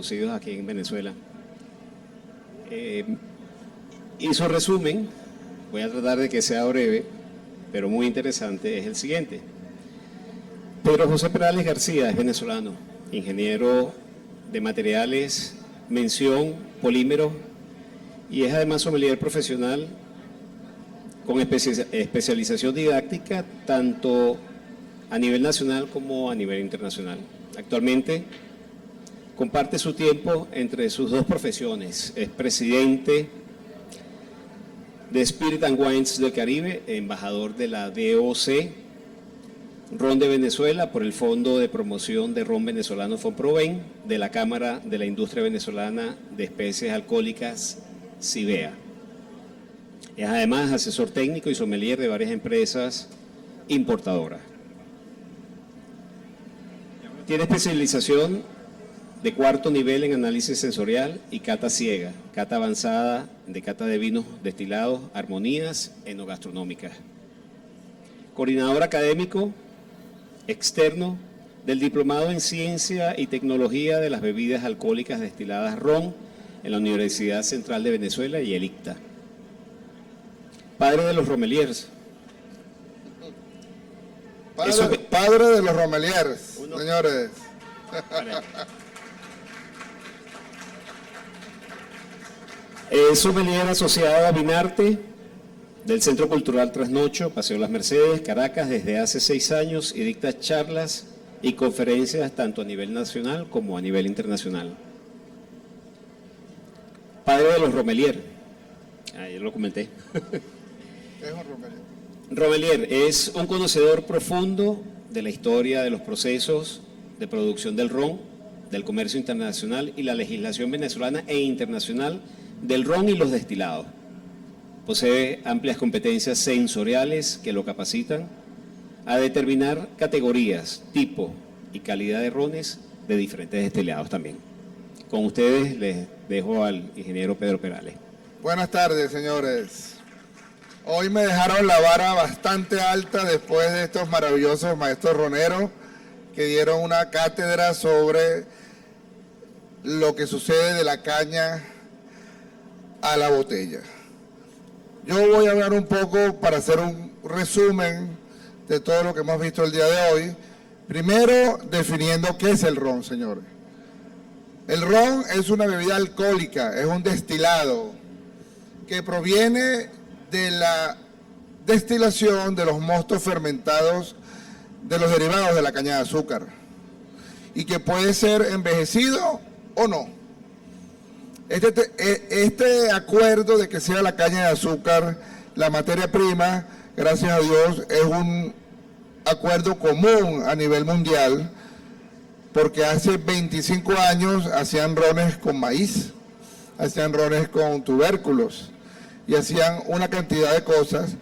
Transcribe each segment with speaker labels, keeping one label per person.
Speaker 1: conocidos aquí en Venezuela. Y su resumen, voy a tratar de que sea breve, pero muy interesante, es el siguiente. Pedro José Perales García es venezolano, ingeniero de materiales, mención, polímeros, y es además sommelier profesional con especialización didáctica tanto a nivel nacional como a nivel internacional. Actualmente comparte su tiempo entre sus dos profesiones. Es presidente de Spirit and Wines del Caribe, embajador de la DOC Ron de Venezuela por el Fondo de Promoción de Ron Venezolano Fonproven, de la Cámara de la Industria Venezolana de Especies Alcohólicas, CIVEA. Es además asesor técnico y sommelier de varias empresas importadoras. Tiene especialización de cuarto nivel en análisis sensorial y cata ciega, cata avanzada de cata de vinos destilados, armonías enogastronómicas. Coordinador académico externo del Diplomado en Ciencia y Tecnología de las Bebidas Alcohólicas Destiladas RON en la Universidad Central de Venezuela y el ICTA. Padre de los Romeliers.
Speaker 2: Padre de los Romeliers, señores.
Speaker 1: Es sommelier asociado a Vinarte del Centro Cultural Trasnocho, Paseo Las Mercedes, Caracas, desde hace 6 años y dicta charlas y conferencias tanto a nivel nacional como a nivel internacional. Padre de los Romelier. Yo lo comenté.
Speaker 2: ¿Qué es un Romelier?
Speaker 1: Romelier es un conocedor profundo de la historia de los procesos de producción del ron, del comercio internacional y la legislación venezolana e internacional del ron y los destilados. Posee amplias competencias sensoriales que lo capacitan a determinar categorías, tipo y calidad de rones de diferentes destilados también. Con ustedes les dejo al ingeniero Pedro Perales.
Speaker 2: Buenas tardes, señores. Hoy me dejaron la vara bastante alta después de estos maravillosos maestros roneros que dieron una cátedra sobre lo que sucede de la caña a la botella. Yo voy a hablar un poco para hacer un resumen de todo lo que hemos visto el día de hoy. Primero, definiendo qué es el ron, señores. El ron es una bebida alcohólica, es un destilado que proviene de la destilación de los mostos fermentados de los derivados de la caña de azúcar y que puede ser envejecido o no. Este acuerdo de que sea la caña de azúcar la materia prima, gracias a Dios, es un acuerdo común a nivel mundial, porque hace 25 años hacían rones con maíz, hacían rones con tubérculos y hacían una cantidad de cosas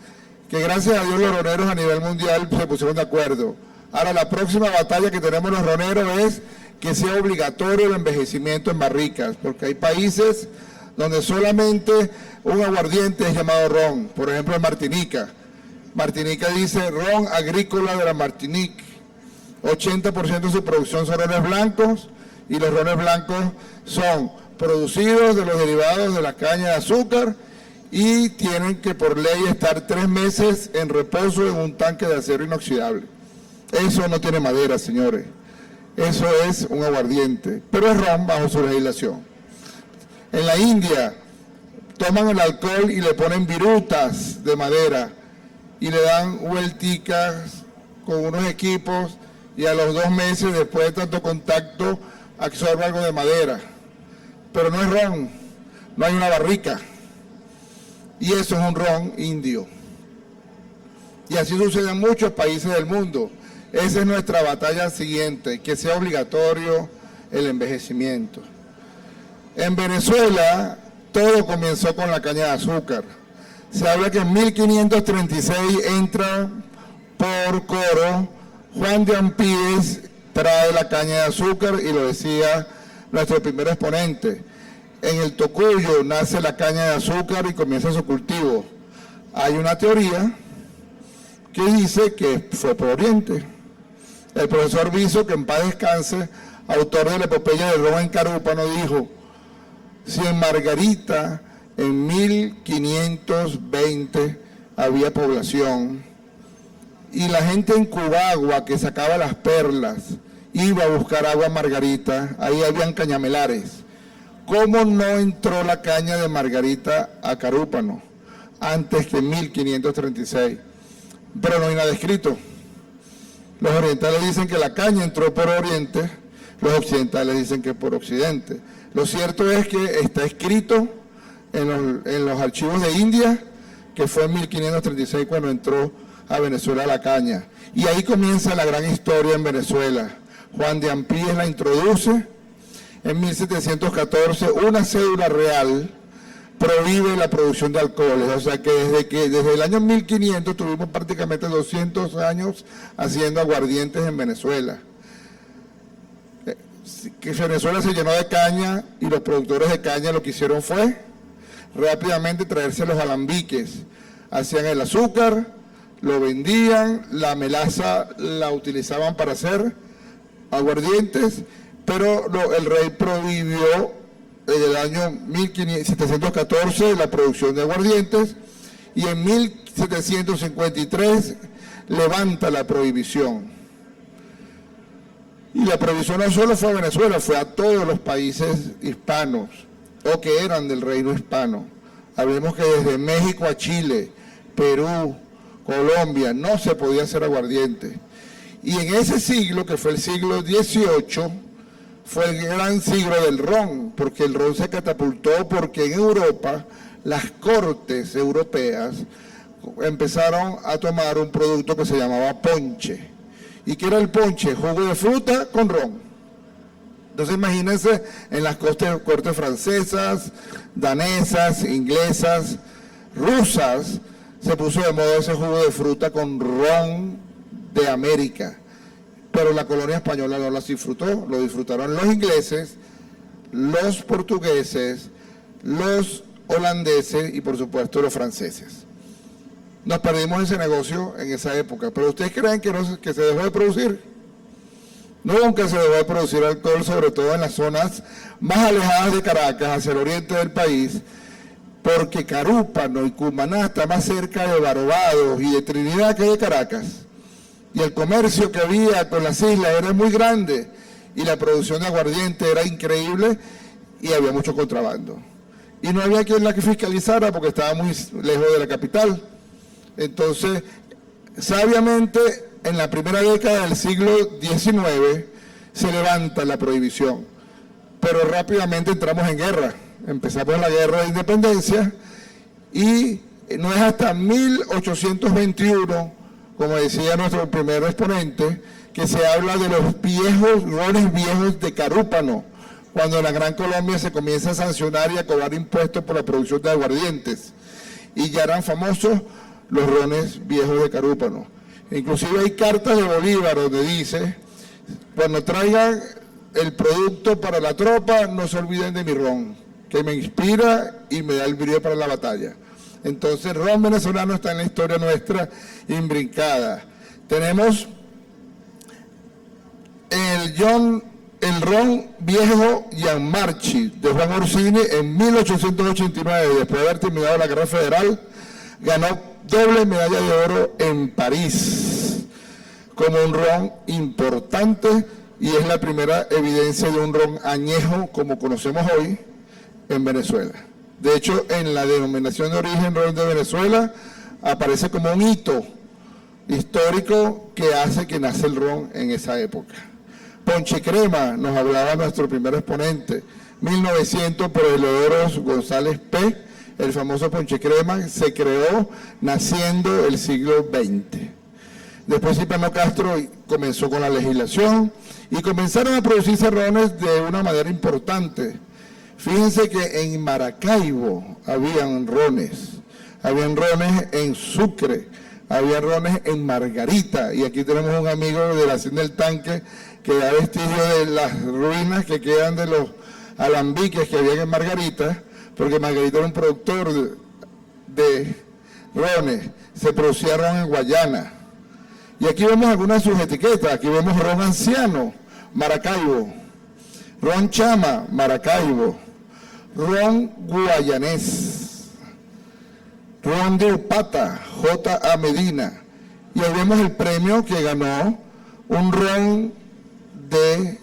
Speaker 2: que gracias a Dios los roneros a nivel mundial se pusieron de acuerdo. Ahora la próxima batalla que tenemos los roneros es que sea obligatorio el envejecimiento en barricas, porque hay países donde solamente un aguardiente es llamado ron, por ejemplo en Martinica. Martinica dice ron agrícola de la Martinique. 80% de su producción son rones blancos y los rones blancos son producidos de los derivados de la caña de azúcar y tienen que por ley estar 3 meses en reposo en un tanque de acero inoxidable. Eso no tiene madera, señores. Eso es un aguardiente, pero es ron bajo su legislación. En la India toman el alcohol y le ponen virutas de madera y le dan vuelticas con unos equipos y a los 2 meses después de tanto contacto absorbe algo de madera. Pero no es ron, no hay una barrica. Y eso es un ron indio. Y así sucede en muchos países del mundo. Esa es nuestra batalla siguiente, que sea obligatorio el envejecimiento. En Venezuela todo comenzó con la caña de azúcar. Se habla que en 1536 entra por Coro, Juan de Ampides trae la caña de azúcar y lo decía nuestro primer exponente. En el Tocuyo nace la caña de azúcar y comienza su cultivo. Hay una teoría que dice que fue por Oriente. El profesor Viso, que en paz descanse, autor de la epopeya del ron en Carúpano, dijo: si en Margarita en 1520 había población y la gente en Cubagua que sacaba las perlas iba a buscar agua a Margarita, ahí habían cañamelares, ¿cómo no entró la caña de Margarita a Carúpano antes que en 1536? Pero no hay nada escrito. Los orientales dicen que la caña entró por oriente, los occidentales dicen que por occidente. Lo cierto es que está escrito en los archivos de India que fue en 1536 cuando entró a Venezuela la caña. Y ahí comienza la gran historia en Venezuela. Juan de Ampíes la introduce. En 1714 una cédula real prohíbe la producción de alcoholes, o sea que desde el año 1500 tuvimos prácticamente 200 años haciendo aguardientes en Venezuela. Que Venezuela se llenó de caña y los productores de caña lo que hicieron fue rápidamente traerse los alambiques, hacían el azúcar, lo vendían, la melaza la utilizaban para hacer aguardientes, pero el rey prohibió en el año 1714 la producción de aguardientes y en 1753 levanta la prohibición. Y la prohibición no solo fue a Venezuela, fue a todos los países hispanos o que eran del reino hispano. Hablemos que desde México a Chile, Perú, Colombia, no se podía hacer aguardiente. Y en ese siglo, que fue el siglo XVIII, fue el gran siglo del ron, porque el ron se catapultó porque en Europa las cortes europeas empezaron a tomar un producto que se llamaba ponche. ¿Y qué era el ponche? Jugo de fruta con ron. Entonces imagínense en las cortes francesas, danesas, inglesas, rusas, se puso de moda ese jugo de fruta con ron de América. Pero la colonia española no las disfrutó, lo disfrutaron los ingleses, los portugueses, los holandeses y por supuesto los franceses. Nos perdimos ese negocio en esa época, pero ¿ustedes creen que se dejó de producir? Nunca se dejó de producir alcohol, sobre todo en las zonas más alejadas de Caracas, hacia el oriente del país, porque Carúpano y Cumaná está más cerca de Barbados y de Trinidad que de Caracas. Y el comercio que había con las islas era muy grande y la producción de aguardiente era increíble y había mucho contrabando. Y no había quien la que fiscalizara porque estaba muy lejos de la capital. Entonces, sabiamente, en la primera década del siglo XIX se levanta la prohibición, pero rápidamente entramos en guerra. Empezamos la guerra de independencia y no es hasta 1821, como decía nuestro primer exponente, que se habla de los rones viejos de Carúpano, cuando en la Gran Colombia se comienza a sancionar y a cobrar impuestos por la producción de aguardientes. Y ya eran famosos los rones viejos de Carúpano. Inclusive hay cartas de Bolívar donde dice: cuando traigan el producto para la tropa, no se olviden de mi ron, que me inspira y me da el brío para la batalla. Entonces, el ron venezolano está en la historia nuestra imbrincada. Tenemos el ron viejo Gianmarchi de Juan Orsini en 1889, después de haber terminado la Guerra Federal, ganó doble medalla de oro en París como un ron importante y es la primera evidencia de un ron añejo como conocemos hoy en Venezuela. De hecho, en la denominación de origen ron de Venezuela aparece como un hito histórico que hace que nace el ron en esa época. Ponche Crema, nos hablaba nuestro primer exponente, 1900 por Eleodoro González P., el famoso Ponche Crema, se creó naciendo el siglo XX. Después Cipriano Castro comenzó con la legislación y comenzaron a producirse rones de una manera importante. Fíjense que en Maracaibo habían rones en Sucre, había rones en Margarita, y aquí tenemos un amigo de la Hacienda del Tanque que da vestigio de las ruinas que quedan de los alambiques que había en Margarita, porque Margarita era un productor de rones, se producía ron en Guayana. Y aquí vemos algunas de sus etiquetas, aquí vemos ron anciano, Maracaibo, ron Chama, Maracaibo, ron guayanés, ron de Upata, J.A. Medina. Y ahí vemos el premio que ganó un ron de...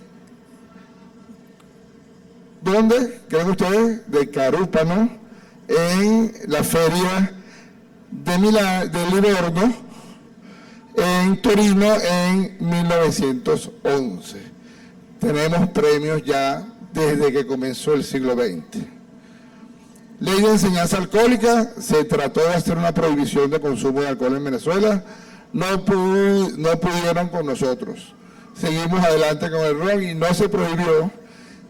Speaker 2: ¿Dónde? ¿Creen ustedes? De Carúpano, en la feria de Livorno, en Torino, en 1911. Tenemos premios ya desde que comenzó el siglo XX. Ley de enseñanza alcohólica, se trató de hacer una prohibición de consumo de alcohol en Venezuela, no pudieron con nosotros. Seguimos adelante con el ron y no se prohibió.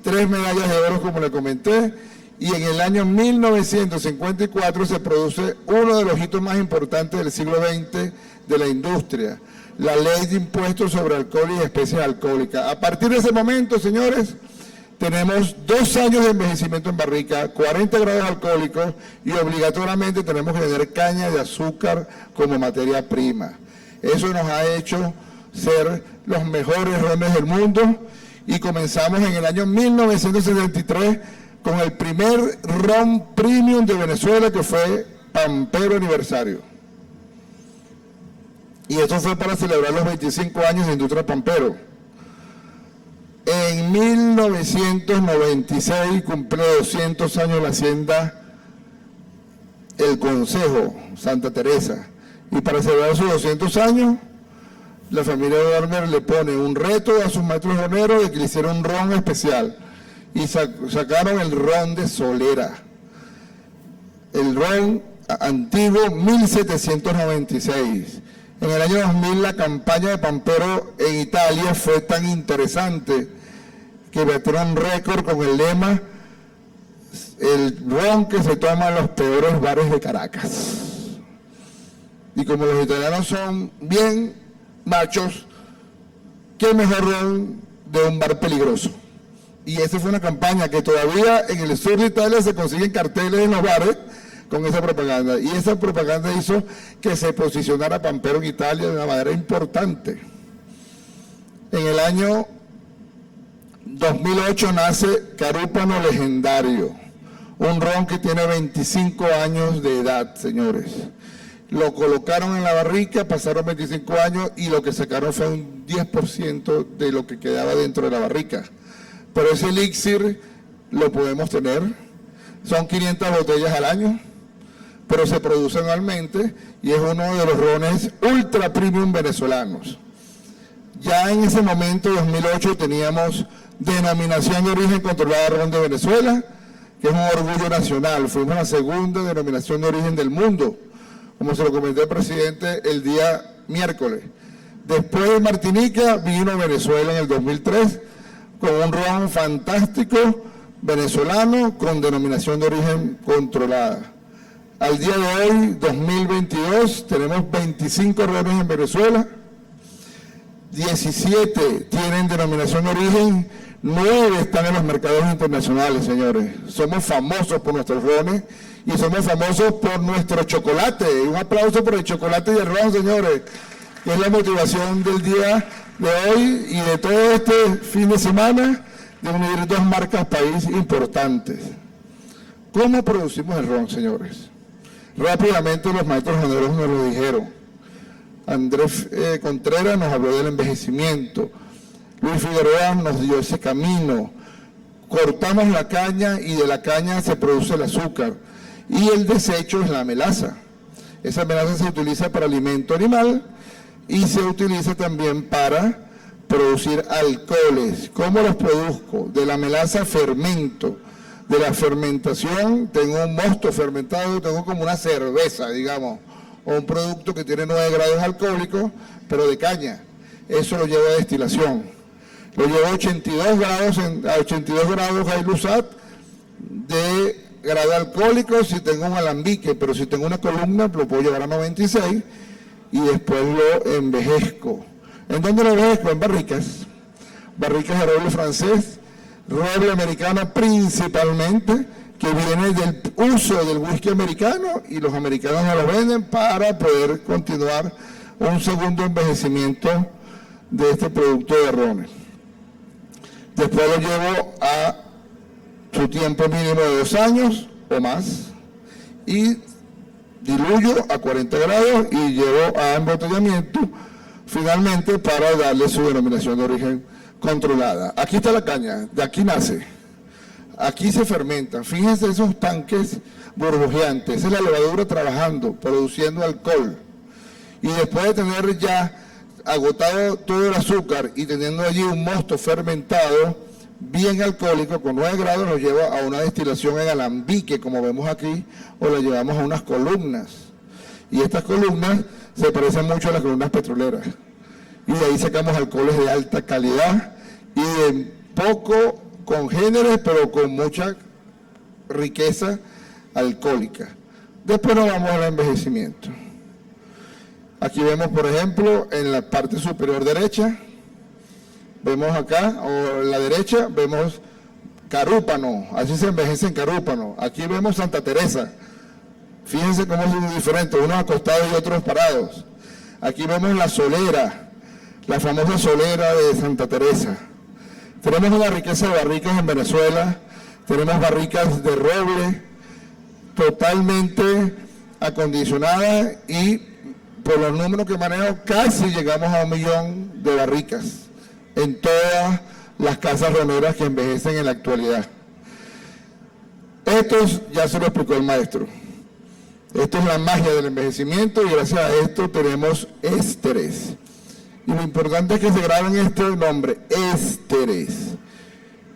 Speaker 2: 3 medallas de oro, como le comenté, y en el año 1954 se produce uno de los hitos más importantes del siglo XX de la industria, la Ley de Impuestos sobre Alcohol y Especies Alcohólicas. A partir de ese momento, señores, tenemos 2 años de envejecimiento en barrica, 40 grados alcohólicos y obligatoriamente tenemos que tener caña de azúcar como materia prima. Eso nos ha hecho ser los mejores rones del mundo y comenzamos en el año 1973 con el primer ron premium de Venezuela, que fue Pampero Aniversario. Y esto fue para celebrar los 25 años de industria Pampero. En 1996 cumplió 200 años la hacienda El Consejo, Santa Teresa. Y para celebrar sus 200 años, la familia de Warner le pone un reto a sus maestros roneros de que le hicieron un ron especial. Y sacaron el ron de Solera. El ron antiguo 1796. En el año 2000 la campaña de Pampero en Italia fue tan interesante que batieron récord con el lema el ron que se toma en los peores bares de Caracas. Y como los italianos son bien machos, qué mejor ron de un bar peligroso. Y esa fue una campaña que todavía en el sur de Italia se consiguen carteles en los bares con esa propaganda. Y esa propaganda hizo que se posicionara Pampero en Italia de una manera importante. En el año 2008 nace Carúpano Legendario, un ron que tiene 25 años de edad, señores. Lo colocaron en la barrica, pasaron 25 años y lo que sacaron fue un 10% de lo que quedaba dentro de la barrica. Pero ese elixir lo podemos tener, son 500 botellas al año, pero se produce anualmente y es uno de los rones ultra premium venezolanos. Ya en ese momento, 2008, teníamos denominación de origen controlada ron de Venezuela, que es un orgullo nacional. Fuimos la segunda denominación de origen del mundo, como se lo comenté al presidente el día miércoles. Después de Martinica vino Venezuela en el 2003 con un ron fantástico venezolano con denominación de origen controlada. Al día de hoy, 2022, tenemos 25 rones en Venezuela, 17 tienen denominación de origen, 9 están en los mercados internacionales, señores. Somos famosos por nuestros rones y somos famosos por nuestro chocolate. Un aplauso por el chocolate y el ron, señores, que es la motivación del día de hoy y de todo este fin de semana, de unir 2 marcas país importantes. ¿Cómo producimos el ron, señores? Rápidamente los maestros roneros nos lo dijeron. Andrés Contreras nos habló del envejecimiento. Luis Figueroa nos dio ese camino. Cortamos la caña y de la caña se produce el azúcar. Y el desecho es la melaza. Esa melaza se utiliza para alimento animal y se utiliza también para producir alcoholes. ¿Cómo los produzco? De la melaza fermento. De la fermentación tengo un mosto fermentado, tengo como una cerveza, digamos, o un producto que tiene 9 grados alcohólicos, pero de caña. Eso lo llevo a destilación. Lo llevo a 82 grados High Lusat de grado alcohólico si tengo un alambique, pero si tengo una columna lo puedo llevar a 96 y después lo envejezco. ¿En dónde lo envejezco? En barricas. Barricas de roble francés, roble americano principalmente, que viene del uso del whisky americano y los americanos nos lo venden para poder continuar un segundo envejecimiento de este producto de rones. Después lo llevo a su tiempo mínimo de 2 años o más y diluyo a 40 grados y llevo a embotellamiento finalmente para darle su denominación de origen controlada. Aquí está la caña, de aquí nace, aquí se fermenta. Fíjense esos tanques burbujeantes, esa es la levadura trabajando, produciendo alcohol. Y después de tener ya agotado todo el azúcar y teniendo allí un mosto fermentado, bien alcohólico, con 9 grados, nos lleva a una destilación en alambique, como vemos aquí, o la llevamos a unas columnas. Y estas columnas se parecen mucho a las columnas petroleras. Y de ahí sacamos alcoholes de alta calidad y de poco congéneres, pero con mucha riqueza alcohólica. Después nos vamos al envejecimiento. Aquí vemos, por ejemplo, en la parte superior derecha, vemos acá, o en la derecha, vemos carúpano, así se envejece en carúpano. Aquí vemos Santa Teresa. Fíjense cómo es muy diferente, unos acostados y otros parados. Aquí vemos la solera, la famosa solera de Santa Teresa. Tenemos una riqueza de barricas en Venezuela, tenemos barricas de roble totalmente acondicionadas y por los números que manejo casi llegamos a 1 millón de barricas en todas las casas roneras que envejecen en la actualidad. Estos ya se lo explicó el maestro. Esto es la magia del envejecimiento y gracias a esto tenemos ésteres. Y lo importante es que se graben este nombre, ésteres.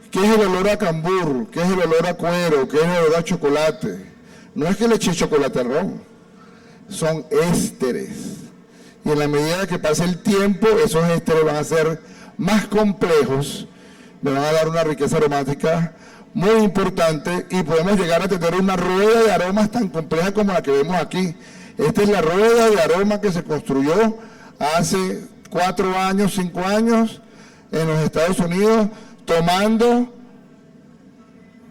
Speaker 2: ¿Qué es el olor a cambur? ¿Qué es el olor a cuero? ¿Qué es el olor a chocolate? No es que le eche chocolate al ron, son ésteres. Y en la medida que pase el tiempo, esos ésteres van a ser más complejos, me van a dar una riqueza aromática muy importante y podemos llegar a tener una rueda de aromas tan compleja como la que vemos aquí. Esta es la rueda de aroma que se construyó hace 4 años, 5 años en los Estados Unidos, tomando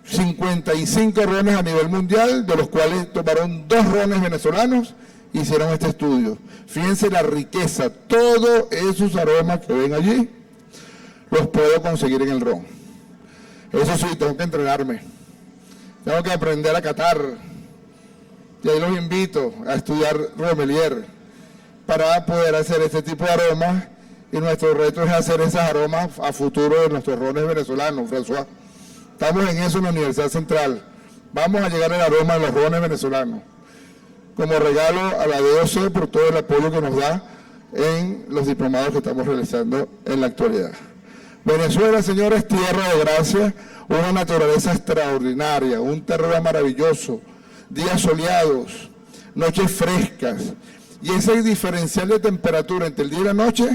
Speaker 2: 55 rones a nivel mundial, de los cuales tomaron 2 rones venezolanos, hicieron este estudio. Fíjense la riqueza, todos esos aromas que ven allí, los puedo conseguir en el ron. Eso sí, tengo que entrenarme, tengo que aprender a catar, y ahí los invito a estudiar Romelier para poder hacer este tipo de aromas, y nuestro reto es hacer esos aromas a futuro de nuestros rones venezolanos, François. Estamos en eso en la Universidad Central, vamos a llegar al aroma de los rones venezolanos, como regalo a la DOC por todo el apoyo que nos da en los diplomados que estamos realizando en la actualidad. Venezuela, señores, tierra de gracia, una naturaleza extraordinaria, un terreno maravilloso, días soleados, noches frescas, y ese diferencial de temperatura entre el día y la noche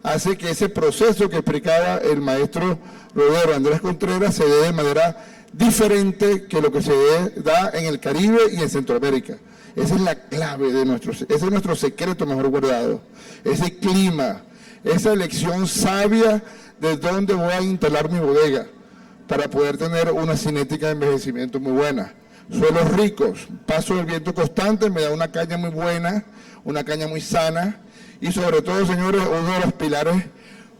Speaker 2: hace que ese proceso que explicaba el maestro Rodero Andrés Contreras se dé de manera diferente que lo que se da en el Caribe y en Centroamérica. Esa es la clave de ese es nuestro secreto mejor guardado, ese clima, esa elección sabia de dónde voy a instalar mi bodega para poder tener una cinética de envejecimiento muy buena. Suelos ricos, paso del viento constante, me da una caña muy buena, una caña muy sana y sobre todo, señores, uno de los pilares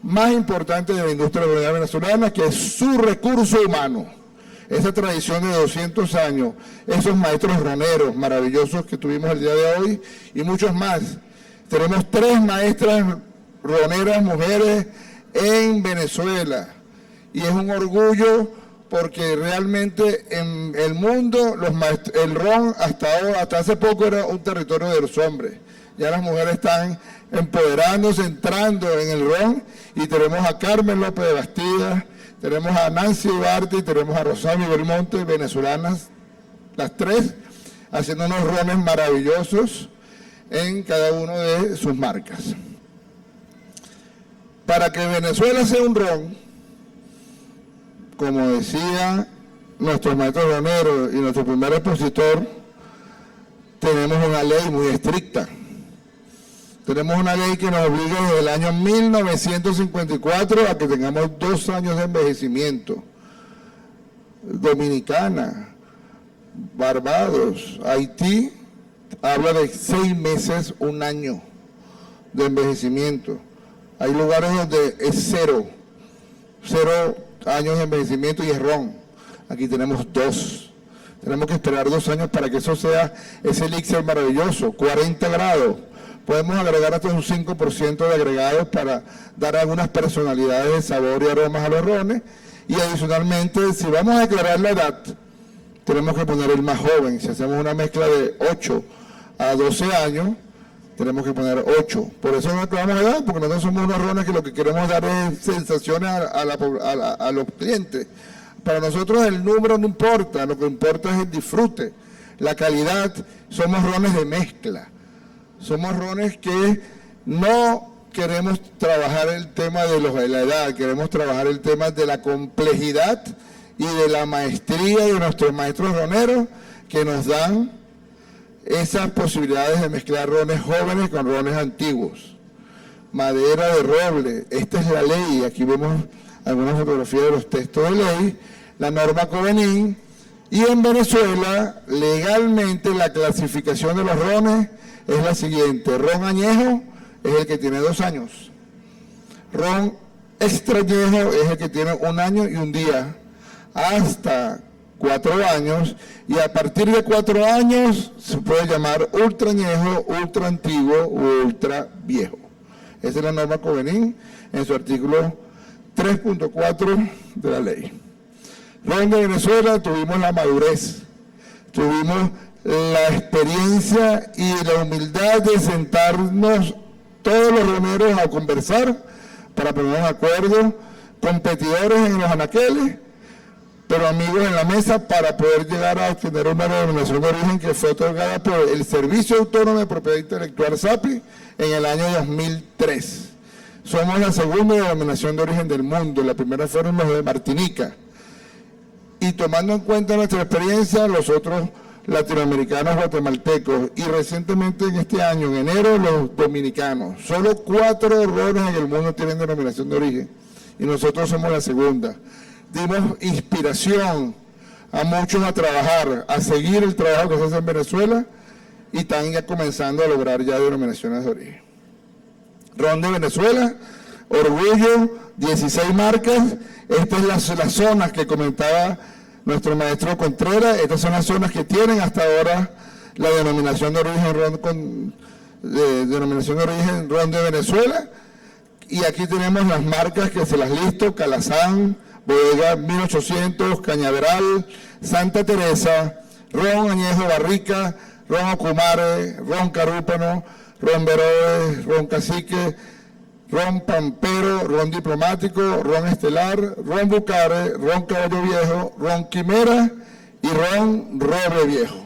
Speaker 2: más importantes de la industria agroalimentaria venezolana, que es su recurso humano. Esa tradición de 200 años, esos maestros roneros maravillosos que tuvimos el día de hoy y muchos más. Tenemos 3 maestras roneras, mujeres, en Venezuela, y es un orgullo porque realmente en el mundo el ron hasta hace poco era un territorio de los hombres. Ya las mujeres están empoderándose, entrando en el ron, y tenemos a Carmen López de Bastida, tenemos a Nancy Ugarte y tenemos a Rosario Belmonte, venezolanas, las 3, haciendo unos rones maravillosos en cada uno de sus marcas. Para que Venezuela sea un ron, como decía nuestro maestro ronero y nuestro primer expositor, tenemos una ley muy estricta. Tenemos una ley que nos obliga desde el año 1954 a que tengamos 2 años de envejecimiento. Dominicana, Barbados, Haití, habla de 6 meses, 1 año de envejecimiento. Hay lugares donde es cero años de envejecimiento y es ron. Aquí tenemos 2. Tenemos que esperar 2 años para que eso sea ese elixir maravilloso, 40 grados. Podemos agregar hasta un 5% de agregados para dar algunas personalidades de sabor y aromas a los rones. Y adicionalmente, si vamos a declarar la edad, tenemos que poner el más joven. Si hacemos una mezcla de 8 a 12 años, tenemos que poner 8. Por eso no declaramos edad, porque nosotros somos unos rones que lo que queremos dar es sensaciones a los clientes. Para nosotros el número no importa, lo que importa es el disfrute, la calidad. Somos rones de mezcla. Somos rones que no queremos trabajar el tema de la edad, queremos trabajar el tema de la complejidad y de la maestría de nuestros maestros roneros que nos dan esas posibilidades de mezclar rones jóvenes con rones antiguos. Madera de roble, esta es la ley, aquí vemos algunas fotografías de los textos de ley, la norma Covenín, y en Venezuela legalmente la clasificación de los rones es la siguiente: ron añejo es el que tiene 2 años, ron extrañejo es el que tiene 1 año y 1 día, hasta 4 años, y a partir de 4 años se puede llamar ultra añejo, ultra antiguo u ultra viejo. Esa es la norma Covenín en su artículo 3.4 de la ley. Ron de Venezuela, tuvimos la madurez, tuvimos la experiencia y la humildad de sentarnos todos los roneros a conversar para ponernos de acuerdo, competidores en los anaqueles, pero amigos en la mesa, para poder llegar a obtener una denominación de origen que fue otorgada por el Servicio Autónomo de Propiedad Intelectual SAPI en el año 2003. Somos la segunda denominación de origen del mundo, la primera fueron los de Martinica. Y tomando en cuenta nuestra experiencia, los otros latinoamericanos, guatemaltecos, y recientemente en este año, en enero, los dominicanos. Solo 4 rones en el mundo tienen denominación de origen y nosotros somos la segunda. Dimos inspiración a muchos a trabajar, a seguir el trabajo que se hace en Venezuela y están ya comenzando a lograr ya denominaciones de origen. Ron de Venezuela, orgullo, 16 marcas. Estas son las zonas que comentaba nuestro maestro Contreras. Estas son las zonas que tienen hasta ahora la denominación de origen Ron de Venezuela. Y aquí tenemos las marcas que se las listo: Calazán, Bodega 1800, Cañaveral, Santa Teresa, Ron Añejo Barrica, Ron Ocumare, Ron Carúpano, Ron Veroes, Ron Cacique, Ron Pampero, Ron Diplomático, Ron Estelar, Ron Bucare, Ron Caballo Viejo, Ron Quimera y Ron Roble Viejo.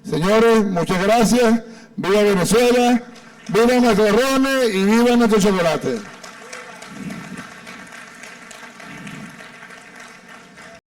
Speaker 2: Señores, muchas gracias. Viva Venezuela, viva nuestros rones y viva nuestro chocolate.